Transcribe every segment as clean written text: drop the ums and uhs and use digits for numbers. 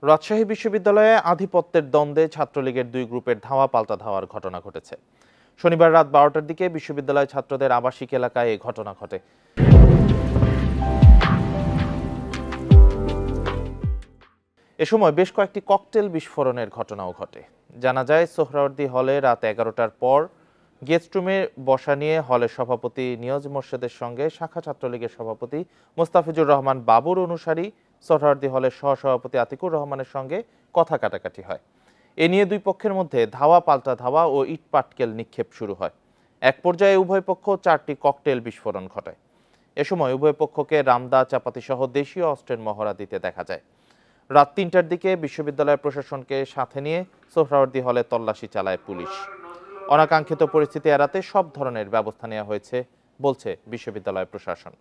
রাজশাহী বিশ্ববিদ্যালয়ে আধিপত্যের দ্বন্দ্বে ছাত্রলীগের দুই গ্রুপের ধাওয়া পাল্টা ধাওয়ার ঘটনা ঘটেছে। শনিবার রাত 12টার দিকে বিশ্ববিদ্যালয় ছাত্রদের আবাসিক এলাকায় এই ঘটনা ঘটে। এ সময় বেশ কয়েকটি ককটেল বিস্ফোরণের ঘটনাও ঘটে। জানা যায়, সোহরাওয়ার্দী হলে রাত 11টার পর গেস্ট রুমে বসা নিয়ে হলের সভাপতি নিয়াজ মোর্শেদের সঙ্গে শাখা ছাত্রলীগের সভাপতি মোস্তাফিজুর রহমান বাবুর অনুসারী সোহরাওয়ার্দী হলের সহসভাপতি আতিকুর রহমানের সঙ্গে কথা কাটাকাটি হয়। এ নিয়ে দুই পক্ষের মধ্যে ধাওয়া পাল্টা ধাওয়া ও ইট পাটকেল নিক্ষেপ শুরু হয়। এক পর্যায়ে উভয় পক্ষ 4টি ককটেল বিস্ফোরণ ঘটায়। এ সময় উভয় পক্ষকে রামদা, চাপাতি সহ দেশীয় অস্ত্রের মহড়া দিতে দেখা যায়। রাত 3টার দিকে বিশ্ববিদ্যালয় প্রশাসনকে সাথে নিয়ে সোহরাওয়ার্দী হলে তল্লাশি চালায় পুলিশ। অনাকাঙ্ক্ষিত পরিস্থিতি এড়াতে সব ধরনের ব্যবস্থা নেওয়া হয়েছে বলছে বিশ্ববিদ্যালয় প্রশাসন।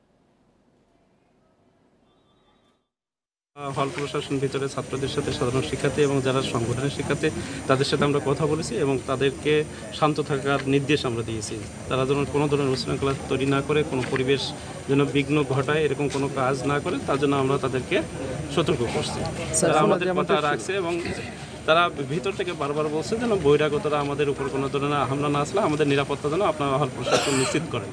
হল প্রশাসন ভিতরে ছাত্রদের সাথে, সাধারণ শিক্ষার্থী এবং যারা সংগঠনের শিক্ষার্থী তাদের সাথে আমরা কথা বলেছি এবং তাদেরকে শান্ত থাকার নির্দেশ আমরা দিয়েছি। তারা যেন কোনো ধরনের উচ্ছৃঙ্খলা তৈরি না করে, কোনো পরিবেশ যেন বিঘ্ন ঘটায়, এরকম কোনো কাজ না করে, তার জন্য আমরা তাদেরকে সতর্ক করছি। তারা আমাদের কথা রাখছে এবং তারা ভিতর থেকে বারবার বলছে যেন বহিরাগতরা আমাদের উপর কোনো ধরনের হামলা না আসলে আমাদের নিরাপত্তা যেন আপনারা হল প্রশাসন নিশ্চিত করেন।